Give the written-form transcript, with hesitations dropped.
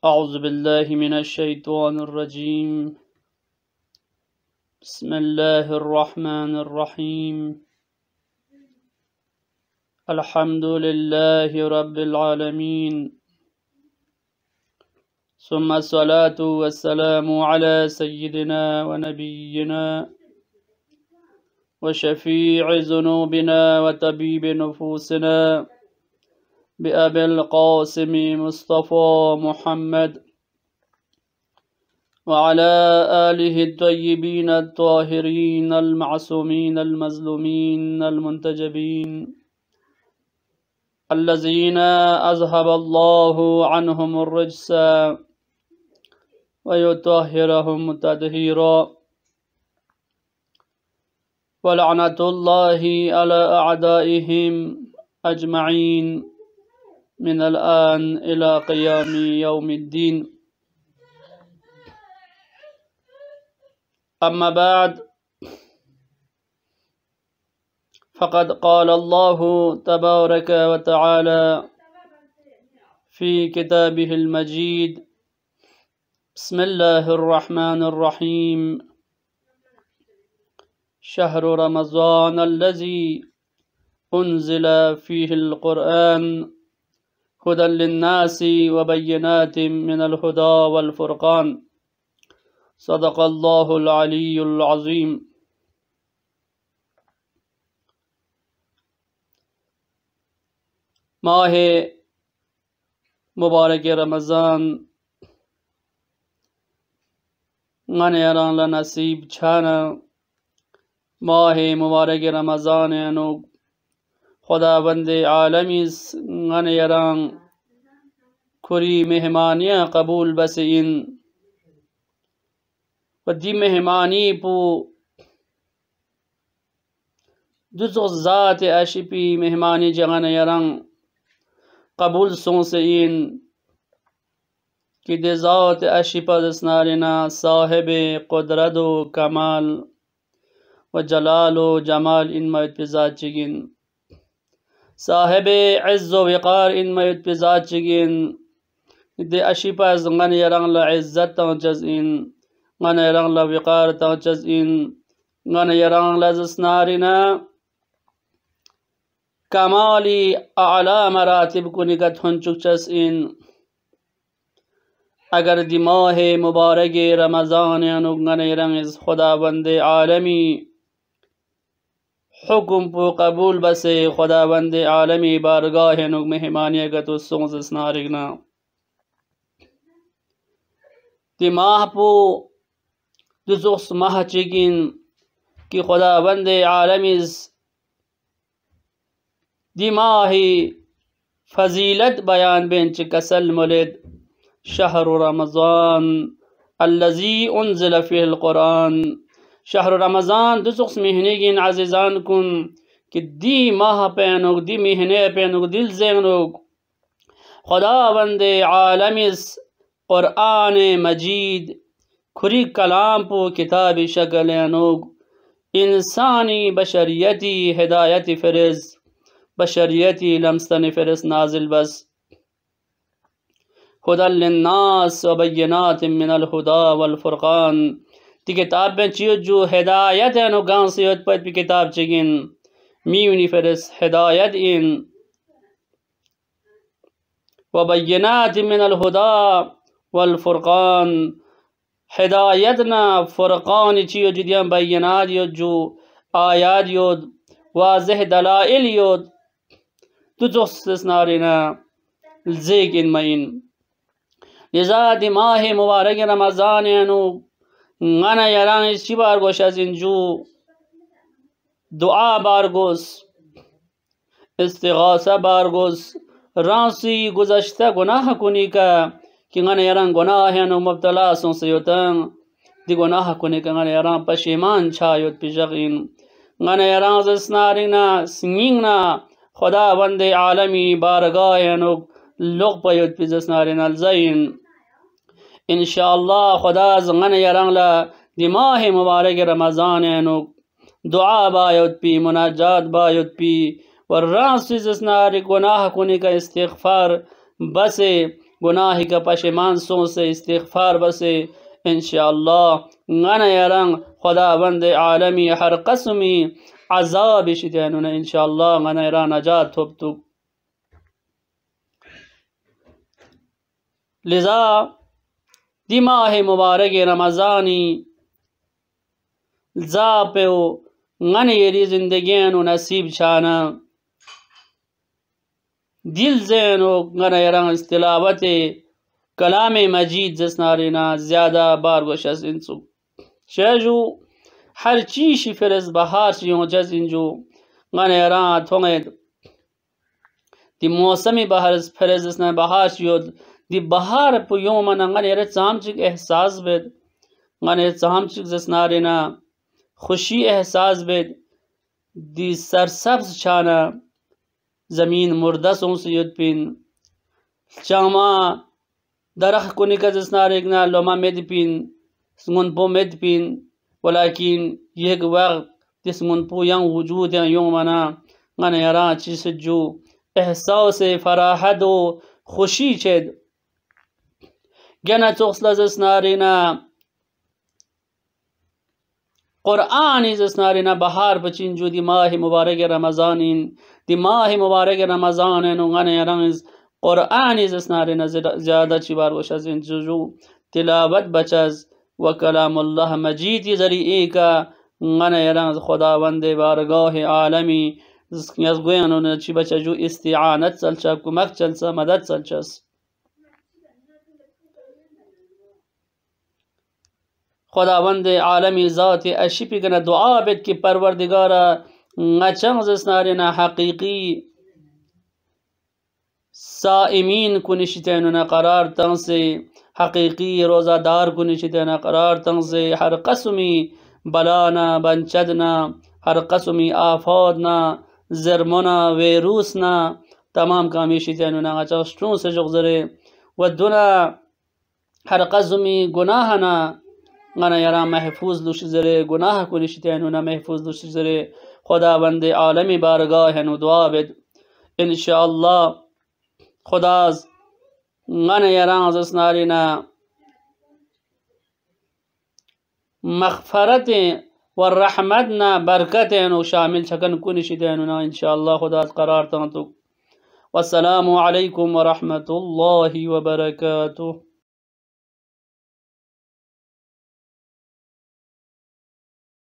अऊज़ु बिल्लाहि मिनश्शैतानिर्रजीम। बिस्मिल्लाहिर्रहमानिर्रहीम। अल्हम्दुलिल्लाहि रब्बिल आलमीन। सुम्मा अस्सलातु वस्सलामु अला सय्यिदिना व नबिय्यिना व शफी'i ज़ुनूबिना व तबीबि नुफूसिना बिअबिल क़ासिम मुस्तफ़ा मुहम्मद व अला आलिहि त्वय्यिबीन अत्ताहिरीन अल-मअसूमीन अल-मज़लूमीन अल-मुंतजबीन अल्लज़ीना अज़हबल्लाहु अन्हुमुर रिज्स व युत्तहिरुहुम तत्हीरा। व लअनतुल्लाहि अला अअदाइहिम अजमईन मिनल आन इला क़ियामि यौमिद्दीन। अम्मा बाद फ़क़द क़ाल अल्लाहु तबारक व तआला फ़ी किताबिहिल मजीद। बिस्मिल्लाहिर रहमानिर रहीम। शहरु रमज़ानल्लज़ी उन्ज़िला फ़ीहिल क़ुरआन हुदल लिन्नासि व बय्यिनातिम मिनल हुदा वल फ़ुरक़ान। सदक़ल्लाहुल अलीयुल अज़ीम। माह मुबारक रमज़ान ŋanayaraŋ la नसीब छाना माह मुबारक रमज़ान अनु खुदाबंद आलमीस ŋanayaraŋ खुरी मेहमानियाँ कबूल बसेइन दी मेहमानी पू दुसो ज़ात अशिपी मेहमानी ŋanayaraŋ कबूल सोंसेइन कि दे ज़ात अशिपदस नारिना साहिब कुदरत व कमाल व जलाल व जमाल इनमयत पिज़ात चिगिन साहिब इज़्ज़ व वक़ार इनमयत पिज़ात चिगिन दे अशिपज ŋanayaraŋ ला इज़्ज़त तौचज़इन ŋanayaraŋ ला वक़ार तौचज़इन ŋanayaraŋ ला ज़स्नारिना कमाली आला मरातिब कुनिकत हुंचुकचस इन अगर दी माह मुबारक रमज़ान अनु ŋanayaraŋ इस खुदाबंद आलमी हुक्म पू कबूल बसे खुदाबंद आलमी बारगाह नु मेहमानी गतो सोंस नारिगना दी माह पू दुसोस माह चिगिन कि खुदाबंद आलमी दी माही फजीलत बयान बेंच कसल मुलिद शहरु रमज़ान अल्लज़ी उन्ज़िला फ़ीहिल क़ुरआन। शहरु रमज़ान दुसुक्स महीने गिन अज़ीज़ान कुन कि दी माह पैनुक दी महीने पैनुक दिल ज़ेनुक खुदाबंद आलमिस क़ुरआन मजीद खुरी कलाम पू किताबी शक्ल अनुक इंसानी बशरियती हिदायती फ़िरिज़ बशरियती लमस्तन फ़िरिज़ नाजिल बस हुदल लिन्नास व बय्यिनातिम मिनल हुदा वल फ़ुरक़ान। ती किताब में चियो जो हिदायत अनु गांव सियत पद भी किताब चिगिन मीवनी फ़िरिज़ हिदायत इन व बय्यिनातिम मिनल हुदा वल फ़ुरक़ान हिदायत ना फ़ुरक़ान चियो जुदियां बय्यिनात यो जो आयात योद वाज़ह दलाइल योद तुझोस नारिना ज़ेकिन मइन लिज़ा दी माह मुबारक रमज़ान अनु ŋanayaraŋ शिबार गोशजिन जो दुआ बारगोस इस्तिग़ासा बारगोस रांसी गुज़श्ता गुनाह कुनी का कि ŋanayaraŋ गुनाह अनु मुब्तला सोंसयोतन दी गुनाह कुनी का ŋanayaraŋ पशिमान छायोत पिजगिन ŋanayaraŋ ज़स्नारिना सिंगिंगना खुदाबंद आलमी बारगाह अनु लोग पयोत पिजस्नारिना ज़इन इंशाअल्लाह खुदा ŋanayaraŋ ला दी माह मुबारक रमज़ान अनु दुआ बायोत पी मुनाजात बायोत पी वर रांसी ज़स्नारि गुनाह कुनी का इस्तिग़फ़ार बसे गुनाह का पशेमान सो से इस्तिग़फ़ार बसे इंशाअल्लाह ngana yarang खुदावंद आलमी हर कसमी अजाब शितैनुन इंशाअल्लाह ngana yara najat थोपतु लिजा दिमाह मुबारक रमज़ानी ज़ापेओ ngana येरी ज़िंदगियानु नसीब छाना दिल ज़ैनो ngana yarang इस्तिलावत कलाम मजीद जसनारिना ज़्यादा बार गोशस इंसु शेजू हर चीज फिरस बहार से जस इंजू ngana yaran थोंगे दी मौसमी बहार फिरस न बहार से दी बहार पु योम ngana yara चामचिक एहसास बेद ngana चामचिक जसनारिना खुशी एहसास बेद दी सरसब्ज छाना जमीन मुर्दा सोंसयत पिन चामा दरख को निकल जसनारिना लोमा मेदपिन स्मुनपो मेदपिन वलाकिन यह वक्त तिस्मुनपो यंग वजूद योमना ngana yara चिसजू एहसास फराहत खुशी छेद गना चोक्सला जसनारिना कुरान जसनारिना बहार बचिंजू दी माह मुबारक रमज़ान दी माह मुबारक रमज़ान ngana yara कुरान जसनारिना ज़्यादा चिबार वशज़ जुजू तिलावत बचज व कलामुल्लाह मजीद ज़रिए का ngana yara खुदावंद बारगाह आलमी yazgoyanu na ci bachaju isti'anat salcha kumak chalsa madad salchas खुदावंद आलमी ज़ात अशिपी गना दुआ बेद की परवरदिगारा ngachang जसनारिना हकीकी साइमीन कुनिशितैनुना करार तंग से हकीकी रोज़ादार कुनिशितैना करार तंग से हर कसमी बलाना बंचदना हर कसमी आफादना ज़रमना वेरूसना तमाम कामिशितैनुना ngachang से जुगजरे वदुना हर कसमी गुनाहना ngana yara महफूज लुशजरे गुनाह कुनिशितैनुना महफूज लुशजरे खुदावंद आलमी बारगाह है दुआ बेद इंशाअल्लाह खुदाज ngana yara जसनारिना मग़फ़रत व रहमतना बरकतैनु शामिल छकन कुनिशितैनुना इंशाअल्लाह खुदाज करार तंतु वस्सलामु अलैकुम व रहमतुल्लाहि व बरकातुहू।